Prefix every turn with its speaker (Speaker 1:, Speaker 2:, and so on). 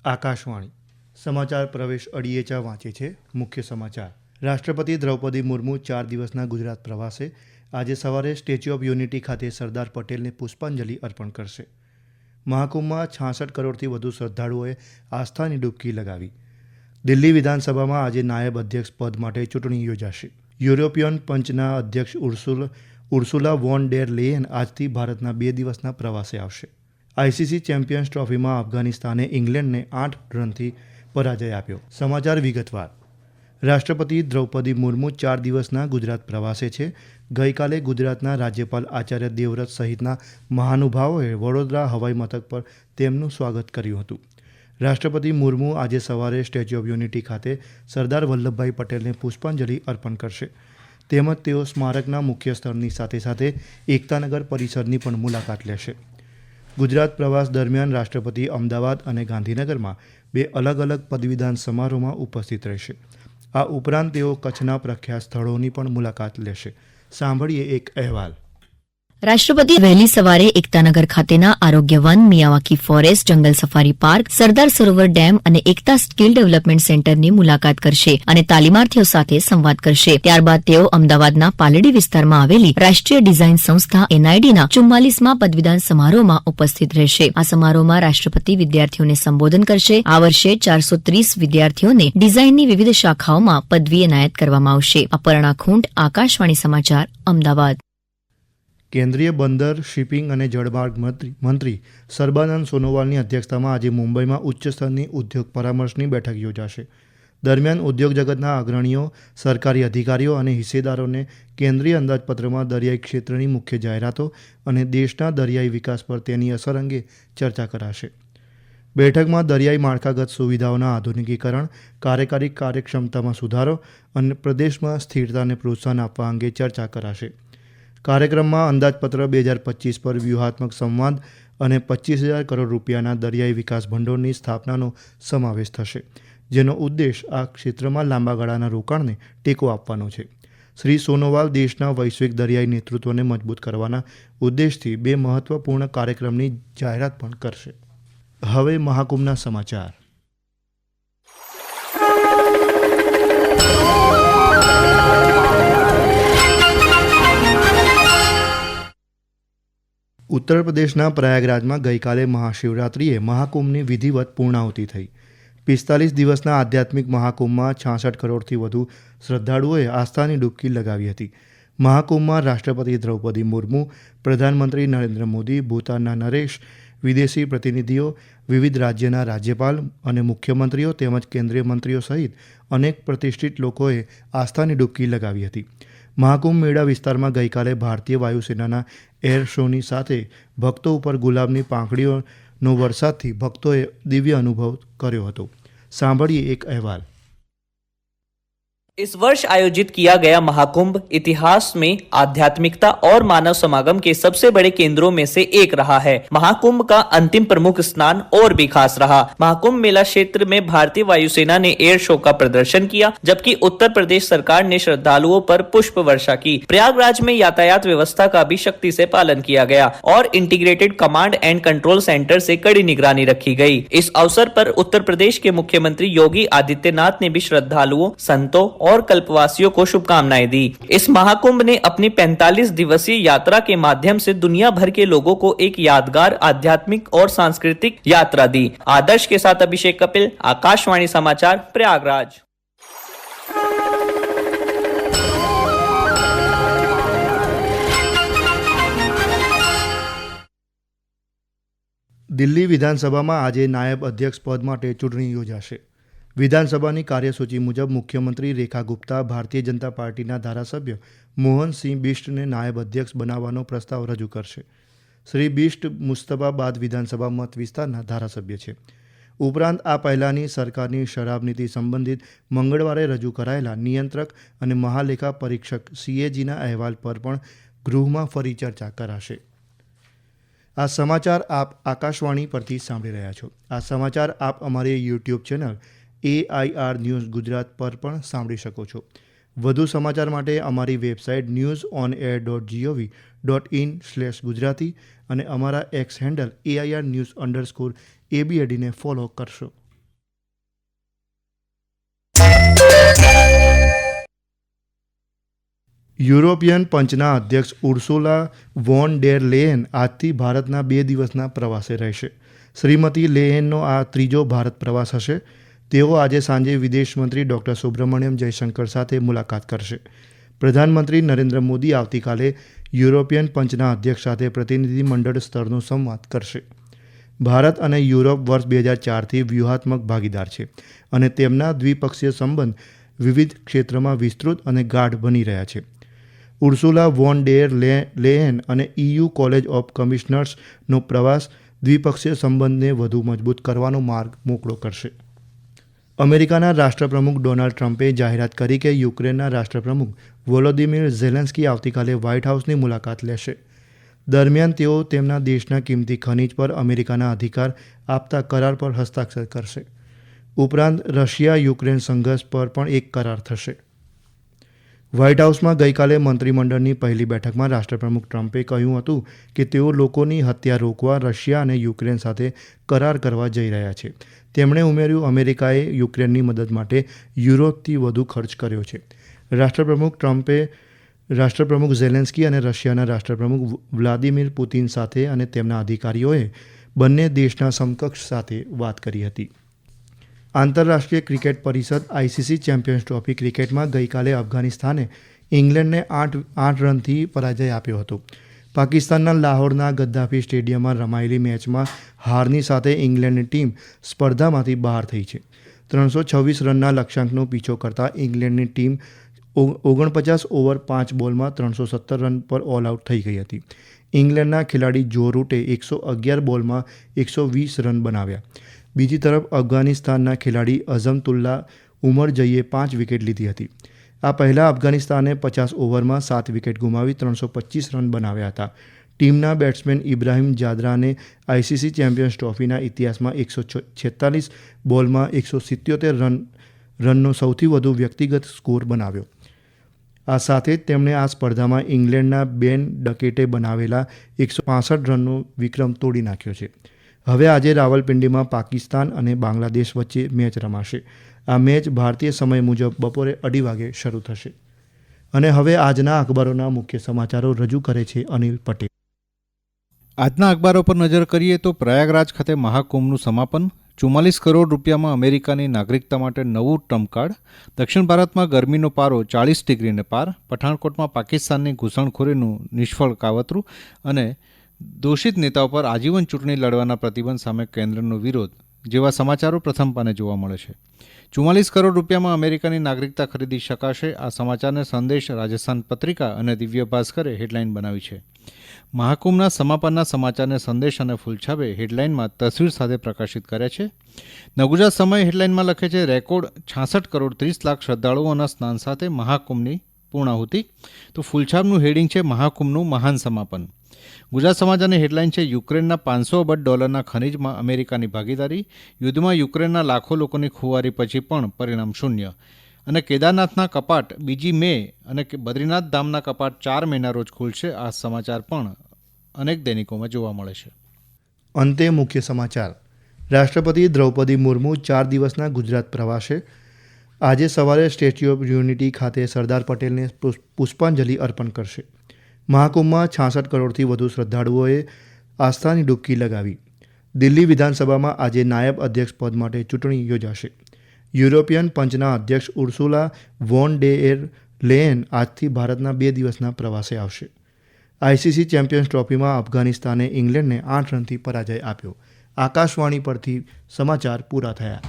Speaker 1: આકાશવાણી સમાચાર પ્રવેશ અડિયેચા વાંચે છે. મુખ્ય સમાચાર. રાષ્ટ્રપતિ દ્રૌપદી મુર્મુ 4 દિવસના ગુજરાત પ્રવાસે આજે સવારે સ્ટેચ્યુ ઓફ યુનિટી ખાતે સરદાર પટેલને પુષ્પાંજલિ અર્પણ કરશે. મહાકુંભમાં 66 કરોડથી વધુ શ્રદ્ધાળુઓએ આસ્થાની ડૂબકી લગાવી. દિલ્હી વિધાનસભામાં આજે નાયબ અધ્યક્ષ પદ માટે ચૂંટણી યોજાશે. યુરોપિયન પંચના અધ્યક્ષ ઉર્સુલા વોન ડેર લેયન આજથી ભારતના 2 દિવસના પ્રવાસે આવશે. આઈસીસી ચેમ્પિયન્સ ટ્રોફીમાં અફઘાનિસ્તાને ઇંગ્લેન્ડને 8 રનથી પરાજય આપ્યો. સમાચાર વિગતવાર. રાષ્ટ્રપતિ દ્રૌપદી મુર્મુ 4 દિવસના ગુજરાત પ્રવાસે છે. ગઈકાલે ગુજરાતના રાજ્યપાલ આચાર્ય દેવવ્રત સહિતના મહાનુભાવોએ વડોદરા હવાઈ મથક પર તેમનું સ્વાગત કર્યું હતું. રાષ્ટ્રપતિ મુર્મુ આજે સવારે સ્ટેચ્યુ ઓફ યુનિટી ખાતે સરદાર વલ્લભભાઈ પટેલને પુષ્પાંજલિ અર્પણ કરશે. તેમજ તેઓ સ્મારકના મુખ્ય સ્થળની સાથે સાથે એકતાનગર પરિસરની પણ મુલાકાત લેશે. ગુજરાત પ્રવાસ દરમિયાન રાષ્ટ્રપતિ અમદાવાદ અને ગાંધીનગરમાં 2 અલગ અલગ પદવીદાન સમારોહમાં ઉપસ્થિત રહેશે. આ ઉપરાંત તેઓ કચ્છના પ્રખ્યાત સ્થળોની પણ મુલાકાત લેશે. સાંભળીએ એક અહેવાલ.
Speaker 2: રાષ્ટ્રપતિ વહેલી સવારે એકતાનગર ખાતેના આરોગ્ય વન, મિયાવાકી ફોરેસ્ટ, જંગલ safari park, Sardar Sarovar dam અને એકતા સ્કિલ ડેવલપમેન્ટ સેન્ટરની મુલાકાત કરશે અને તાલીમાર્થીઓ સાથે સંવાદ કરશે. ત્યારબાદ તેઓ અમદાવાદના પાલડી વિસ્તારમાં આવેલી રાષ્ટ્રીય ડિઝાઇન સંસ્થા એનઆઈડીના 44મા પદવીદાન સમારોહમાં ઉપસ્થિત રહેશે. આ સમારોહમાં રાષ્ટ્રપતિ વિદ્યાર્થીઓને સંબોધન કરશે. આ વર્ષે 430 વિદ્યાર્થીઓને ડિઝાઇનની વિવિધ શાખાઓમાં પદવી એનાયત કરવામાં આવશે. અપર્ણા ખૂંટ, આકાશવાણી સમાચાર, અમદાવાદ.
Speaker 1: કેન્દ્રીય બંદર, શિપિંગ અને જળમાર્ગ મંત્રી સર્બાનંદ સોનોવાલની અધ્યક્ષતામાં આજે મુંબઈમાં ઉચ્ચ સ્તરની ઉદ્યોગ પરામર્શની બેઠક યોજાશે. દરમિયાન ઉદ્યોગ જગતના અગ્રણીઓ, સરકારી અધિકારીઓ અને હિસ્સેદારોને કેન્દ્રીય અંદાજપત્રમાં દરિયાઈ ક્ષેત્રની મુખ્ય જાહેરાતો અને દેશના દરિયાઈ વિકાસ પર તેની અસર અંગે ચર્ચા કરાશે. બેઠકમાં દરિયાઈ માળખાગત સુવિધાઓના આધુનિકીકરણ, કાર્યકારી કાર્યક્ષમતામાં સુધારો અને પ્રદેશમાં સ્થિરતાને પ્રોત્સાહન આપવા અંગે ચર્ચા કરાશે. કાર્યક્રમમાં અંદાજપત્ર 2025 પર વ્યૂહાત્મક સંવાદ અને 25,000 કરોડ રૂપિયાના દરિયાઈ વિકાસ ભંડોળની સ્થાપનાનો સમાવેશ થશે, જેનો ઉદ્દેશ આ ક્ષેત્રમાં લાંબા ગાળાના રોકાણને ટેકો આપવાનો છે. શ્રી સોનોવાલ દેશના વૈશ્વિક દરિયાઈ નેતૃત્વને મજબૂત કરવાના ઉદ્દેશથી 2 મહત્વપૂર્ણ કાર્યક્રમની જાહેરાત પણ કરશે. હવે મહાકુંભના સમાચાર. ઉત્તર પ્રદેશના પ્રયાગરાજમાં ગઈકાલે મહાશિવરાત્રિએ મહાકુંભની વિધિવત પૂર્ણાહુતિ થઈ. 45 દિવસના આધ્યાત્મિક મહાકુંભમાં 66 કરોડથી વધુ શ્રદ્ધાળુઓએ આસ્થાની ડૂબકી લગાવી હતી. મહાકુંભમાં રાષ્ટ્રપતિ દ્રૌપદી મુર્મુ, પ્રધાનમંત્રી નરેન્દ્ર મોદી, ભૂતાનના નરેશ, વિદેશી પ્રતિનિધિઓ, વિવિધ રાજ્યના રાજ્યપાલ અને મુખ્યમંત્રીઓ તેમજ કેન્દ્રીય મંત્રીઓ સહિત અનેક પ્રતિષ્ઠિત લોકોએ આસ્થાની ડૂબકી લગાવી હતી. મહાકુંભ મેળા વિસ્તારમાં ગઈકાલે ભારતીય વાયુસેનાના એર શોની સાથે ભક્તો ઉપર ગુલાબની પાંખડીઓનો વરસાદથી ભક્તોએ દિવ્ય અનુભવ કર્યો હતો. સાંભળીએ એક અહેવાલ.
Speaker 3: इस वर्ष आयोजित किया गया महाकुंभ इतिहास में आध्यात्मिकता और मानव समागम के सबसे बड़े केंद्रों में से एक रहा है. महाकुंभ का अंतिम प्रमुख स्नान और भी खास रहा. महाकुंभ मेला क्षेत्र में भारतीय वायुसेना ने एयर शो का प्रदर्शन किया, जबकि उत्तर प्रदेश सरकार ने श्रद्धालुओं पर पुष्प वर्षा की. प्रयागराज में यातायात व्यवस्था का भी सख्ती से पालन किया गया और integrated command and control centre से कड़ी निगरानी रखी गई. इस अवसर पर उत्तर प्रदेश के मुख्यमंत्री योगी आदित्यनाथ ने भी श्रद्धालुओं, संतों और कल्पवासियों को शुभकामनाएं दी. इस महाकुंभ ने अपनी 45 दिवसीय यात्रा के माध्यम से दुनिया भर के लोगों को एक यादगार आध्यात्मिक और सांस्कृतिक यात्रा दी. आदर्श के साथ अभिषेक कपिल, आकाशवाणी समाचार, प्रयागराज.
Speaker 1: દિલ્હી વિધાનસભામાં આજે નાયબ અધ્યક્ષ પદ માટે ચૂંટણી યોજાશે. વિધાનસભાની કાર્યસૂચિ મુજબ મુખ્યમંત્રી રેખા ગુપ્તા ભારતીય જનતા પાર્ટીના ધારાસભ્ય મોહનસિંહ બિષ્ટને નાયબ અધ્યક્ષ બનાવવાનો પ્રસ્તાવ રજૂ કરશે. શ્રી બિષ્ટ મુસ્તફાબાદ વિધાનસભા મત વિસ્તારના ધારાસભ્ય છે. ઉપરાંત આ પહેલાંની સરકારની શરાબ નીતિ સંબંધિત મંગળવારે રજૂ કરાયેલા નિયંત્રક અને મહાલેખા પરીક્ષક CAGના અહેવાલ પર પણ ગૃહમાં ફરી ચર્ચા કરાશે. આ સમાચાર આપ આકાશવાણી પરથી સાંભળી રહ્યા છો. આ સમાચાર આપ અમારી YouTube channel AIR news Gujarat પર પણ સાંભળી શકો છો. વધુ સમાચાર માટે અમારી વેબસાઇટ newsonair.gov.in/gujarati અને અમારા એક્સ હેન્ડલ AIR News_ABAD ને ફોલો કરશો. યુરોપિયન પંચના અધ્યક્ષ ઉર્સુલા વોન ડેર લેયન આજથી ભારતના 2 દિવસના પ્રવાસે રહેશે. શ્રીમતી લેયનનો આ ત્રીજો ભારત પ્રવાસ હશે. તેઓ આજે સાંજે વિદેશ મંત્રી ડૉક્ટર સુબ્રમણ્યમ જયશંકર સાથે મુલાકાત કરશે. પ્રધાનમંત્રી નરેન્દ્ર મોદી આવતીકાલે યુરોપિયન પંચના અધ્યક્ષ સાથે પ્રતિનિધિમંડળ સ્તરનો સંવાદ કરશે. ભારત અને યુરોપ વર્ષ 2004થી વ્યૂહાત્મક ભાગીદાર છે અને તેમના દ્વિપક્ષીય સંબંધ વિવિધ ક્ષેત્રમાં વિસ્તૃત અને ગાઢ બની રહ્યા છે. ઉર્સુલા વોન ડેર લેયન અને EU કોલેજ ઓફ કમિશનર્સનો પ્રવાસ દ્વિપક્ષીય સંબંધને વધુ મજબૂત કરવાનો માર્ગ મોકળો કરશે. અમેરિકાના રાષ્ટ્રપ્રમુખ ડોનાલ્ડ ટ્રમ્પે જાહેરાત કરી કે યુક્રેનના રાષ્ટ્રપ્રમુખ વોલોદિમીર ઝેલેન્સ્કી આવતીકાલે વ્હાઇટ હાઉસની મુલાકાત લેશે. દરમિયાન તેઓ તેમના દેશના કિંમતી ખનીજ પર અમેરિકાના અધિકાર આપતા કરાર પર હસ્તાક્ષર કરશે. ઉપરાંત રશિયા યુક્રેન સંઘર્ષ પર પણ એક કરાર થશે. વ્હાઇટ હાઉસમાં ગઈકાલે મંત્રીમંડળની પહેલી બેઠકમાં રાષ્ટ્રપ્રમુખ ટ્રમ્પે કહ્યું હતું કે તેઓ લોકોની હત્યા રોકવા રશિયા અને યુક્રેન સાથે કરાર કરવા જઈ રહ્યા છે. તેમણે ઉમેર્યું, અમેરિકાએ યુક્રેનની મદદ માટે યુરોપથી વધુ ખર્ચ કર્યો છે. રાષ્ટ્રપ્રમુખ ટ્રમ્પે રાષ્ટ્રપ્રમુખ ઝેલેન્સ્કી અને રશિયાના રાષ્ટ્રપ્રમુખ વ્લાદિમીર પુતિન સાથે અને તેમના અધિકારીઓએ બંને દેશના સમકક્ષ સાથે વાત કરી હતી. આંતરરાષ્ટ્રીય ક્રિકેટ પરિષદ ICC ચેમ્પિયન્સ ટ્રોફી ક્રિકેટમાં ગઈકાલે અફઘાનિસ્તાને ઇંગ્લેન્ડને 8 રનથી પરાજય આપ્યો હતો. પાકિસ્તાનના લાહોરના ગદ્દાફી સ્ટેડિયમમાં રમાયેલી મેચમાં હારની સાથે ઇંગ્લેન્ડની ટીમ સ્પર્ધામાંથી બહાર થઈ છે. 326 રનના લક્ષ્યાંકનો પીછો કરતા ઇંગ્લેન્ડની ટીમ 49 ઓવર 5 બોલમાં 317 રન પર ઓલ આઉટ થઈ ગઈ હતી. ઇંગ્લેન્ડના ખેલાડી જો રૂટે 111 બોલમાં 120 રન બનાવ્યા. બીજી તરફ અફઘાનિસ્તાનના ખેલાડી અઝમતુલ્લા ઉમરજઈએ 5 વિકેટ લીધી હતી. આ પહેલાં અફઘાનિસ્તાને 50 ઓવરમાં 7 વિકેટ ગુમાવી 325 રન બનાવ્યા હતા. ટીમના બેટ્સમેન ઇબ્રાહિમ જાદરાને ICC ચેમ્પિયન્સ ટ્રોફીના ઇતિહાસમાં 146 બોલમાં 177 રનનો સૌથી વધુ વ્યક્તિગત સ્કોર બનાવ્યો. આ સાથે જ તેમણે આ સ્પર્ધામાં ઇંગ્લેન્ડના બેન ડકેટે બનાવેલા 165 રનનો વિક્રમ તોડી નાખ્યો છે. હવે આજે રાવલપિંડીમાં પાકિસ્તાન અને બાંગ્લાદેશ વચ્ચે મેચ રમાશે. આ મેચ ભારતીય સમય મુજબ બપોરે 2:30 વાગે શરૂ થશે. અને હવે આજના અખબારોના મુખ્ય સમાચારો રજૂ કરે છે અનિલ પટેલ.
Speaker 4: આજના અખબારો પર નજર કરીએ તો પ્રયાગરાજ ખાતે મહાકુંભનું સમાપન, 44 કરોડ રૂપિયામાં અમેરિકાની નાગરિકતા માટે નવું ટ્રમ્પ કાર્ડ, દક્ષિણ ભારતમાં ગરમીનો પારો 40 ડિગ્રીને પાર, પઠાણકોટમાં પાકિસ્તાનની ઘૂસણખોરીનું નિષ્ફળ કાવતરું અને દોષિત નેતાઓ પર આજીવન ચૂંટણી લડવાના પ્રતિબંધ સામે કેન્દ્રનો વિરોધ જેવા સમાચારો પ્રથમ પાને જોવા મળે છે. 44 કરોડ રૂપિયામાં અમેરિકાની નાગરિકતા ખરીદી શકાશે. આ સમાચારને સંદેશ, રાજસ્થાન પત્રિકા અને દિવ્ય ભાસ્કરે હેડલાઇન બનાવી છે. મહાકુંભના સમાપનના સમાચારને સંદેશ અને ફૂલછાપે હેડલાઇનમાં તસવીર સાથે પ્રકાશિત કર્યા છે. નવગુજરાત સમય હેડલાઇનમાં લખે છે, રેકોર્ડ 66 કરોડ 30 લાખ શ્રદ્ધાળુઓના સ્નાન સાથે મહાકુંભની પૂર્ણાહુતિ. તો ફૂલછાપનું હેડિંગ છે, મહાકુંભનું મહાન સમાપન. ગુજરાત સમાચારની હેડલાઇન છે, યુક્રેનના $500 અબજ ખનીજમાં અમેરિકાની ભાગીદારી, યુદ્ધમાં યુક્રેનના લાખો લોકોની ખુવારી પછી પણ પરિણામ શૂન્ય. અને કેદારનાથના કપાટ 2 મે અને બદ્રીનાથ ધામના કપાટ 4 મેના રોજ ખુલશે. આ સમાચાર પણ અનેક દૈનિકોમાં જોવા મળે છે.
Speaker 1: અંતે મુખ્ય સમાચાર. રાષ્ટ્રપતિ દ્રૌપદી મુર્મુ 4 દિવસના ગુજરાત પ્રવાસે આજે સવારે સ્ટેચ્યુ ઓફ યુનિટી ખાતે સરદાર પટેલને પુષ્પાંજલિ અર્પણ કરશે. મહાકુંભમાં 66 કરોડથી વધુ શ્રદ્ધાળુઓએ આસ્થાની ડૂબકી લગાવી. દિલ્હી વિધાનસભામાં આજે નાયબ અધ્યક્ષ પદ માટે ચૂંટણી યોજાશે. યુરોપિયન પંચના અધ્યક્ષ ઉર્સુલા વોન ડેર લેયન આજથી ભારતના 2 દિવસના પ્રવાસે આવશે. ICC ચેમ્પિયન્સ ટ્રોફીમાં અફઘાનિસ્તાને ઇંગ્લેન્ડને 8 રનથી પરાજય આપ્યો. આકાશવાણી પરથી સમાચાર પૂરા થયા.